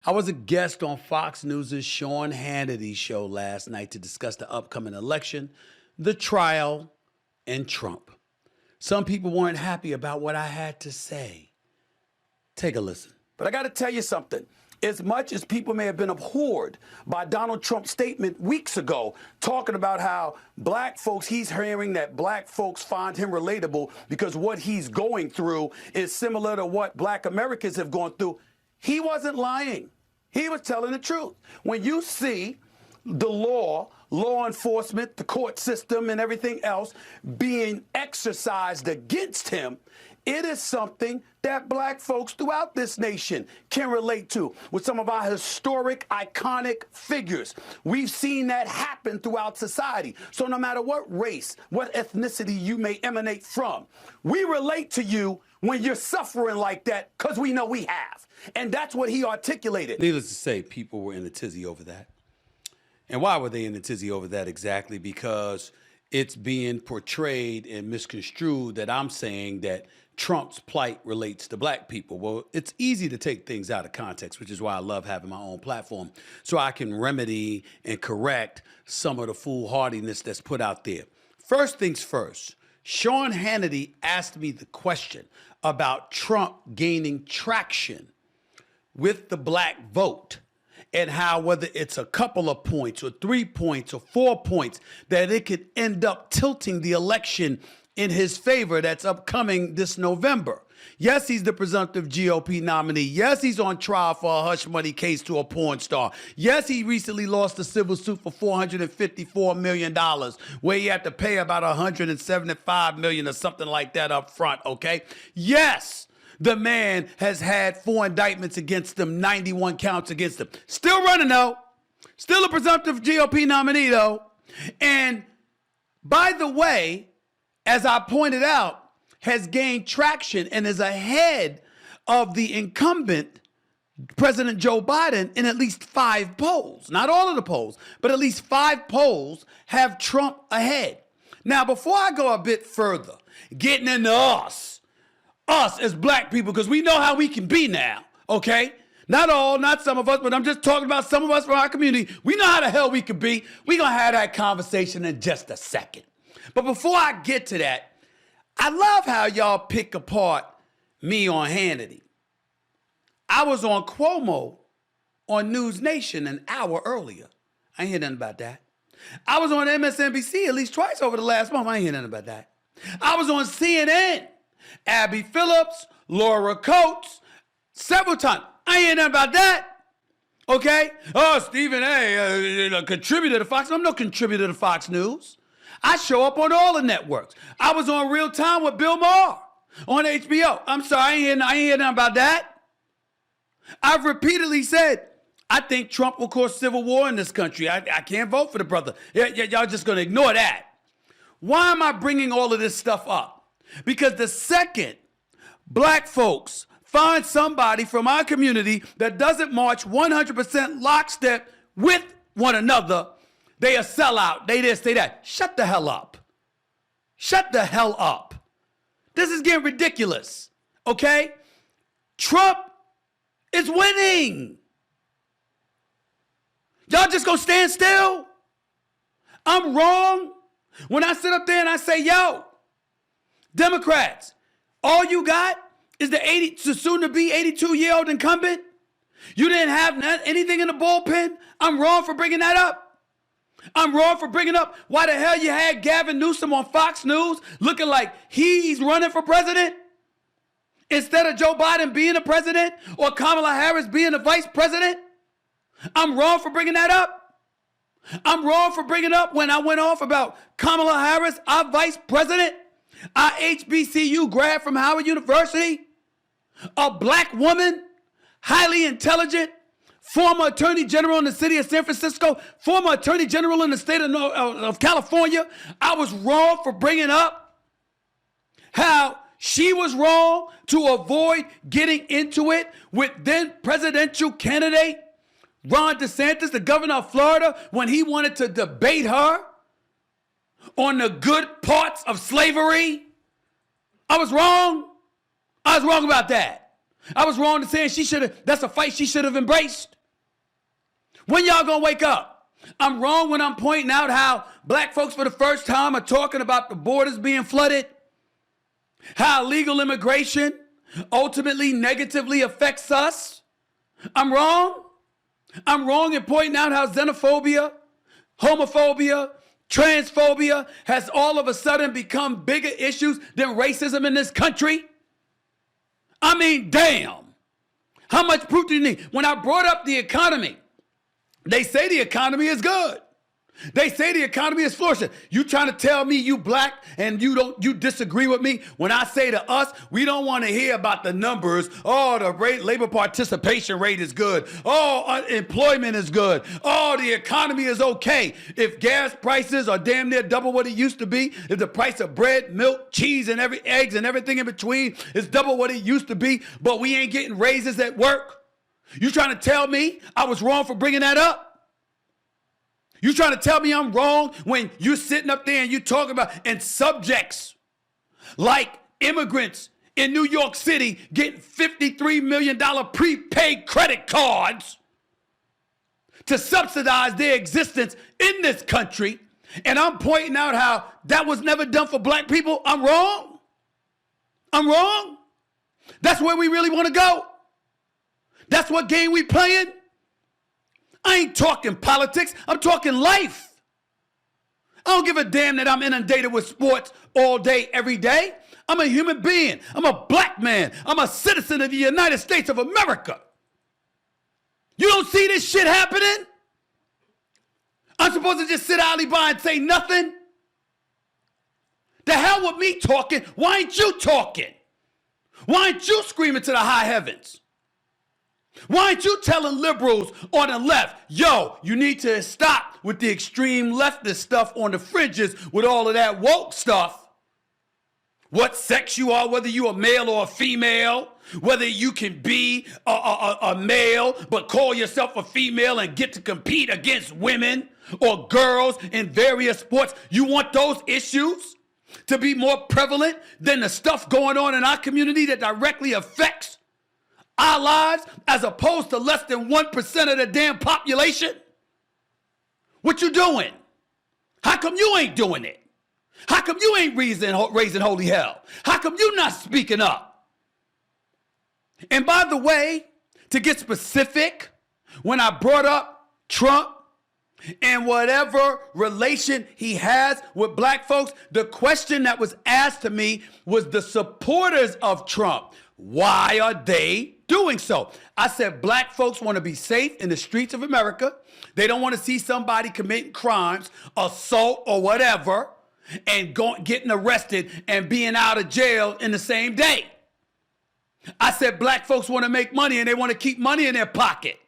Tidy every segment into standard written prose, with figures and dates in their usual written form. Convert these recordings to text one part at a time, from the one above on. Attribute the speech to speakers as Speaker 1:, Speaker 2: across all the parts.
Speaker 1: I was a guest on Fox News' Sean Hannity show last night to discuss the upcoming election, the trial, and Trump. Some people weren't happy about what I had to say. Take a listen.
Speaker 2: But I got to tell you something. As much as people may have been abhorred by Donald Trump's statement weeks ago, talking about how black folks, he's hearing that black folks find him relatable because what he's going through is similar to what black Americans have gone through. He wasn't lying. He was telling the truth. When you see the law enforcement, the court system, and everything else being exercised against him, it is something that black folks throughout this nation can relate to with some of our historic, iconic figures. We've seen that happen throughout society. So no matter what race, what ethnicity you may emanate from, we relate to you when you're suffering like that because we know we have. And that's what he articulated.
Speaker 1: Needless to say, people were in a tizzy over that. And why were they in a tizzy over that exactly? Because it's being portrayed and misconstrued that I'm saying that Trump's plight relates to black people. Well, it's easy to take things out of context, which is why I love having my own platform, so I can remedy and correct some of the foolhardiness that's put out there. First things first, Sean Hannity asked me the question about Trump gaining traction with the black vote and how whether it's a couple of points or 3 points or 4 points that it could end up tilting the election in his favor that's upcoming this November. Yes, he's the presumptive GOP nominee. Yes, he's on trial for a hush money case to a porn star. Yes, he recently lost a civil suit for $454 million, where he had to pay about $175 million or something like that up front, okay? Yes, the man has had 4 indictments against him, 91 counts against him. Still running, though. Still a presumptive GOP nominee, though. And by the way, as I pointed out, has gained traction and is ahead of the incumbent, President Joe Biden, in at least 5 polls. Not all of the polls, but at least 5 polls have Trump ahead. Now, before I go a bit further, getting into us as black people, because we know how we can be now, okay? Not all, not some of us, but I'm just talking about some of us from our community. We know how the hell we can be. We're going to have that conversation in just a second. But before I get to that, I love how y'all pick apart me on Hannity. I was on Cuomo on News Nation an hour earlier. I ain't hear nothing about that. I was on MSNBC at least twice over the last month. I ain't hear nothing about that. I was on CNN. Abby Phillips, Laura Coates, several times. I ain't hear nothing about that. Okay? Oh, Stephen A., contributor to Fox. I'm no contributor to Fox News. I show up on all the networks. I was on Real Time with Bill Maher on HBO. I'm sorry, I ain't hear nothing about that. I've repeatedly said, I think Trump will cause civil war in this country. I can't vote for the brother. Y'all just going to ignore that. Why am I bringing all of this stuff up? Because the second black folks find somebody from our community that doesn't march 100% lockstep with one another, they a sellout. They this, they that. Shut the hell up. Shut the hell up. This is getting ridiculous, okay? Trump is winning. Y'all just gonna stand still? I'm wrong when I sit up there and I say, yo, Democrats, all you got is the soon-to-be 82-year-old incumbent? You didn't have anything in the bullpen? I'm wrong for bringing that up. I'm wrong for bringing up why the hell you had Gavin Newsom on Fox News looking like he's running for president instead of Joe Biden being the president or Kamala Harris being the vice president. I'm wrong for bringing that up. I'm wrong for bringing up when I went off about Kamala Harris, our vice president, our HBCU grad from Howard University, a black woman, highly intelligent, former attorney general in the city of San Francisco, former attorney general in the state of California. I was wrong for bringing up how she was wrong to avoid getting into it with then presidential candidate Ron DeSantis, the governor of Florida, when he wanted to debate her on the good parts of slavery. I was wrong. I was wrong about that. I was wrong in saying that's a fight she should have embraced. When y'all gonna wake up? I'm wrong when I'm pointing out how black folks for the first time are talking about the borders being flooded, how illegal immigration ultimately negatively affects us. I'm wrong. I'm wrong in pointing out how xenophobia, homophobia, transphobia has all of a sudden become bigger issues than racism in this country. I mean, damn. How much proof do you need? When I brought up the economy, they say the economy is good. They say the economy is flourishing. You trying to tell me you black and you disagree with me when I say to us, we don't want to hear about the numbers. Oh, the labor participation rate is good. Oh, unemployment is good. Oh, the economy is okay. If gas prices are damn near double what it used to be, if the price of bread, milk, cheese, and eggs and everything in between is double what it used to be, but we ain't getting raises at work. You trying to tell me I was wrong for bringing that up? You trying to tell me I'm wrong when you're sitting up there and you talking about and subjects like immigrants in New York City getting $53 million prepaid credit cards to subsidize their existence in this country, and I'm pointing out how that was never done for black people? I'm wrong? I'm wrong? That's where we really want to go? That's what game we playing? I ain't talking politics. I'm talking life. I don't give a damn that I'm inundated with sports all day, every day. I'm a human being. I'm a black man. I'm a citizen of the United States of America. You don't see this shit happening? I'm supposed to just sit idly by and say nothing? The hell with me talking. Why ain't you talking? Why ain't you screaming to the high heavens? Why aren't you telling liberals on the left, yo, you need to stop with the extreme leftist stuff on the fringes with all of that woke stuff? What sex you are, whether you a male or a female, whether you can be a male but call yourself a female and get to compete against women or girls in various sports. You want those issues to be more prevalent than the stuff going on in our community that directly affects our lives as opposed to less than 1% of the damn population? What you doing? How come you ain't doing it? How come you ain't raising holy hell? How come you not speaking up? And by the way, to get specific, when I brought up Trump and whatever relation he has with black folks, the question that was asked to me was the supporters of Trump. Why are they doing so? I said black folks want to be safe in the streets of America. They don't want to see somebody committing crimes, assault or whatever, and getting arrested and being out of jail in the same day. I said black folks want to make money and they want to keep money in their pocket.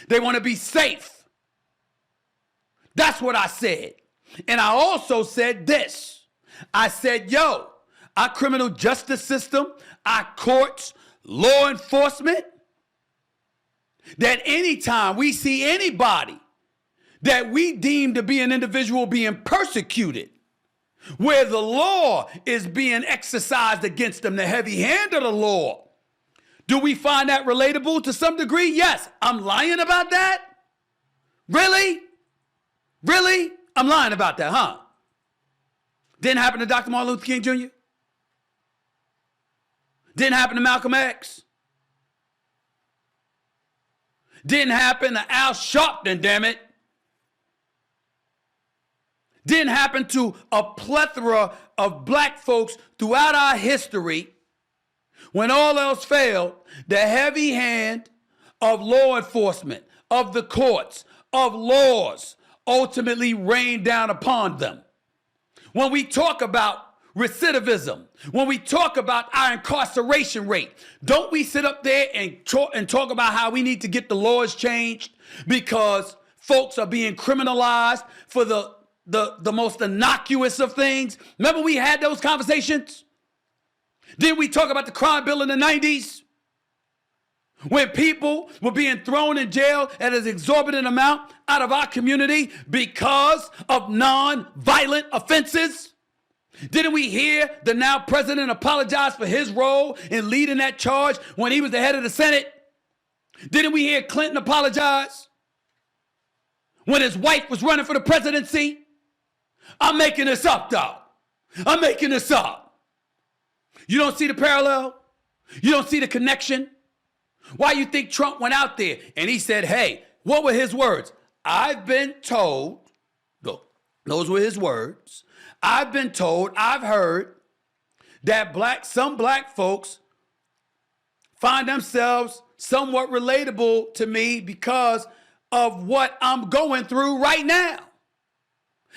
Speaker 1: They want to be safe. That's what I said. And I also said this. I said, yo, our criminal justice system, our courts, law enforcement, that anytime we see anybody that we deem to be an individual being persecuted, where the law is being exercised against them, the heavy hand of the law, do we find that relatable to some degree? Yes. I'm lying about that? Really? Really? I'm lying about that, huh? Didn't happen to Dr. Martin Luther King Jr.? Didn't happen to Malcolm X. Didn't happen to Al Sharpton, damn it. Didn't happen to a plethora of black folks throughout our history. When all else failed, the heavy hand of law enforcement, of the courts, of laws ultimately rained down upon them. When we talk about recidivism, when we talk about our incarceration rate, don't we sit up there and talk about how we need to get the laws changed because folks are being criminalized for the most innocuous of things? Remember we had those conversations? Didn't we talk about the crime bill in the 90s? When people were being thrown in jail at an exorbitant amount out of our community because of non-violent offenses? Didn't we hear the now president apologize for his role in leading that charge when he was the head of the Senate? Didn't we hear Clinton apologize when his wife was running for the presidency? I'm making this up, though. I'm making this up. You don't see the parallel? You don't see the connection? Why you think Trump went out there and he said, hey, what were his words? I've been told, look, those were his words. I've been told, I've heard that some black folks find themselves somewhat relatable to me because of what I'm going through right now.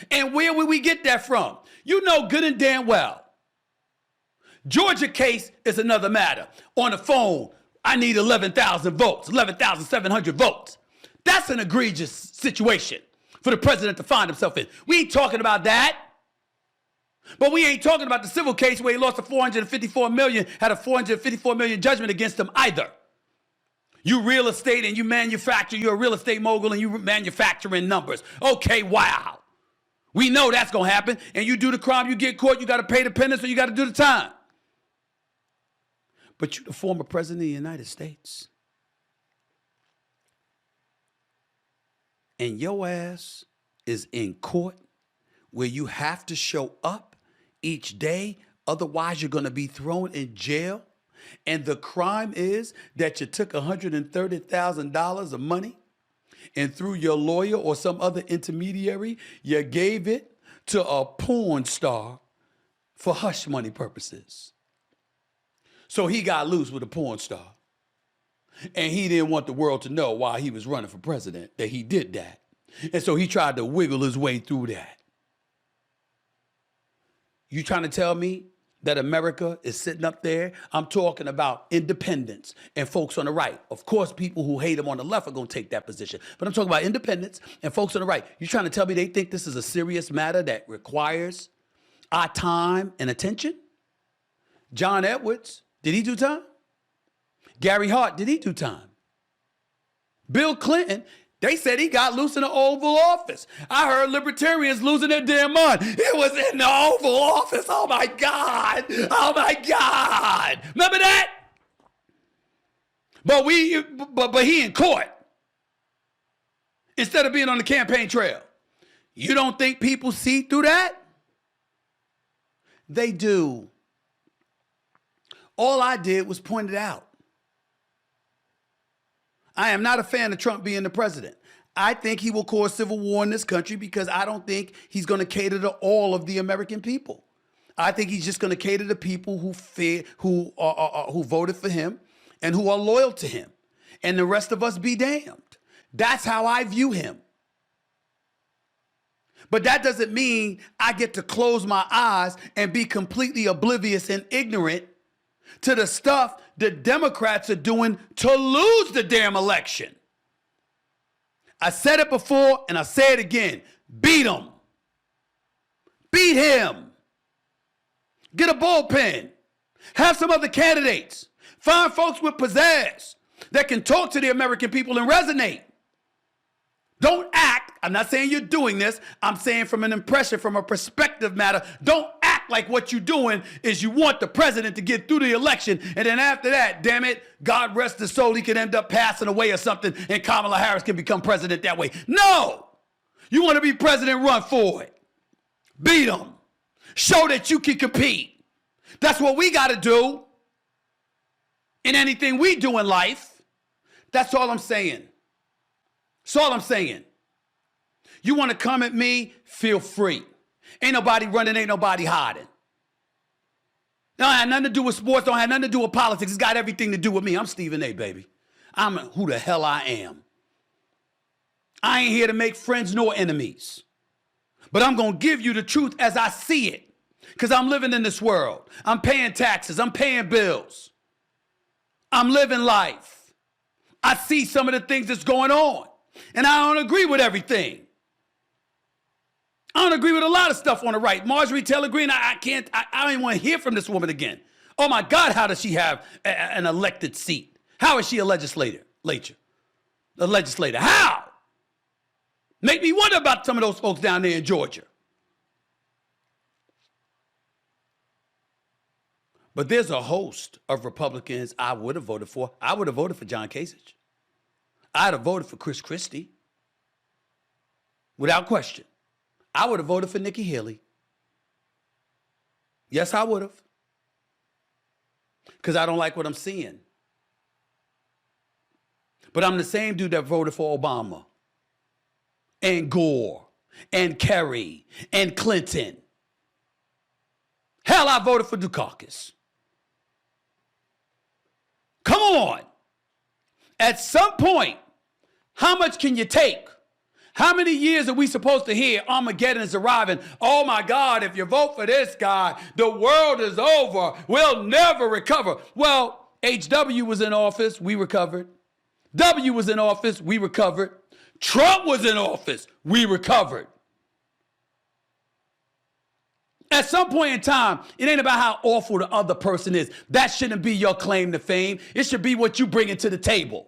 Speaker 1: And where would we get that from? You know good and damn well. Georgia case is another matter. On the phone, I need 11,000 votes, 11,700 votes. That's an egregious situation for the president to find himself in. We ain't talking about that. But we ain't talking about the civil case where he lost a $454 million, had a $454 million judgment against him either. You real estate and you manufacture, you're a real estate mogul and you manufacturing numbers. Okay, wow. We know that's going to happen. And you do the crime, you get caught, you got to pay the penance or you got to do the time. But you're the former president of the United States. And your ass is in court where you have to show up each day. Otherwise, you're going to be thrown in jail. And the crime is that you took $130,000 of money and through your lawyer or some other intermediary, you gave it to a porn star for hush money purposes. So he got loose with a porn star. And he didn't want the world to know while he was running for president that he did that. And so he tried to wiggle his way through that. You trying to tell me that America is sitting up there? I'm talking about independents and folks on the right. Of course, people who hate him on the left are going to take that position. But I'm talking about independents and folks on the right. You trying to tell me they think this is a serious matter that requires our time and attention? John Edwards, did he do time? Gary Hart, did he do time? Bill Clinton, they said he got loose in the Oval Office. I heard libertarians losing their damn mind. It was in the Oval Office. Oh my God. Oh my God. Remember that? But he in court instead of being on the campaign trail. You don't think people see through that? They do. All I did was point it out. I am not a fan of Trump being the president. I think he will cause civil war in this country because I don't think he's going to cater to all of the American people. I think he's just going to cater to people who voted for him and who are loyal to him. And the rest of us be damned. That's how I view him. But that doesn't mean I get to close my eyes and be completely oblivious and ignorant to the stuff the Democrats are doing to lose the damn election. I said it before and I say it again. Beat him. Beat him. Get a bullpen. Have some other candidates. Find folks with pizzazz that can talk to the American people and resonate. Don't act, I'm not saying you're doing this, I'm saying from an impression, from a perspective matter, don't act like what you're doing is you want the president to get through the election, and then after that, damn it, God rest his soul, he could end up passing away or something, and Kamala Harris can become president that way. No! You want to be president, run for it. Beat them. Show that you can compete. That's what we got to do in anything we do in life. That's all I'm saying. That's all I'm saying. You want to come at me? Feel free. Ain't nobody running, ain't nobody hiding. Don't have nothing to do with sports, don't have nothing to do with politics. It's got everything to do with me. I'm Stephen A., baby. I'm who the hell I am. I ain't here to make friends nor enemies. But I'm going to give you the truth as I see it. Because I'm living in this world. I'm paying taxes. I'm paying bills. I'm living life. I see some of the things that's going on. And I don't agree with everything. I don't agree with a lot of stuff on the right. Marjorie Taylor Greene, I don't even want to hear from this woman again. Oh my God, how does she have an elected seat? How is she a legislator? A legislator. How? Make me wonder about some of those folks down there in Georgia. But there's a host of Republicans I would have voted for. I would have voted for John Kasich. I'd have voted for Chris Christie. Without question. I would have voted for Nikki Haley. Yes, I would have. Because I don't like what I'm seeing. But I'm the same dude that voted for Obama and Gore and Kerry and Clinton. Hell, I voted for Dukakis. Come on. At some point, how much can you take? How many years are we supposed to hear Armageddon is arriving? Oh my God, if you vote for this guy, the world is over. We'll never recover. Well, HW was in office. We recovered. W was in office. We recovered. Trump was in office. We recovered. At some point in time, it ain't about how awful the other person is. That shouldn't be your claim to fame. It should be what you bring to the table.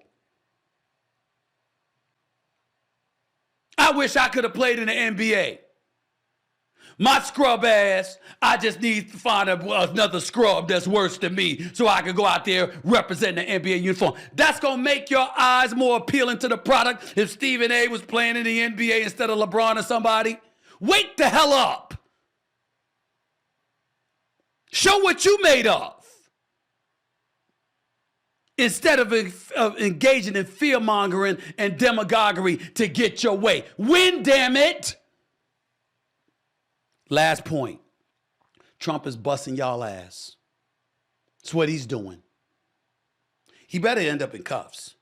Speaker 1: I wish I could have played in the NBA. My scrub ass, I just need to find another scrub that's worse than me so I can go out there representing the NBA uniform. That's going to make your eyes more appealing to the product if Stephen A was playing in the NBA instead of LeBron or somebody. Wake the hell up. Show what you made of. Instead of engaging in fear-mongering and demagoguery to get your way. Win, damn it. Last point. Trump is busting y'all ass. That's what he's doing. He better end up in cuffs.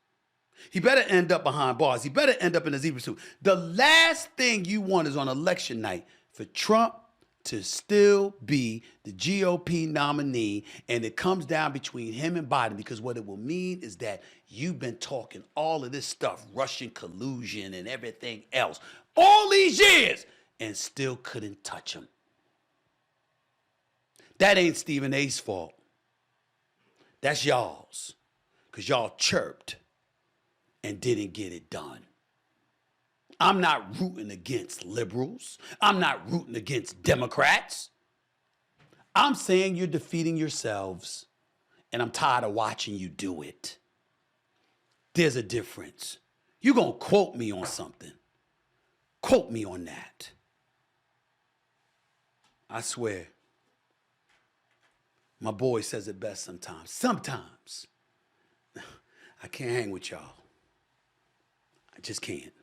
Speaker 1: He better end up behind bars. He better end up in a zebra suit. The last thing you want is on election night for Trump to still be the GOP nominee, and it comes down between him and Biden, because what it will mean is that you've been talking all of this stuff, Russian collusion and everything else, all these years, and still couldn't touch him. That ain't Stephen A's fault. That's y'all's, because y'all chirped and didn't get it done. I'm not rooting against liberals. I'm not rooting against Democrats. I'm saying you're defeating yourselves, and I'm tired of watching you do it. There's a difference. You're going to quote me on something. Quote me on that. I swear. My boy says it best sometimes. Sometimes. I can't hang with y'all. I just can't.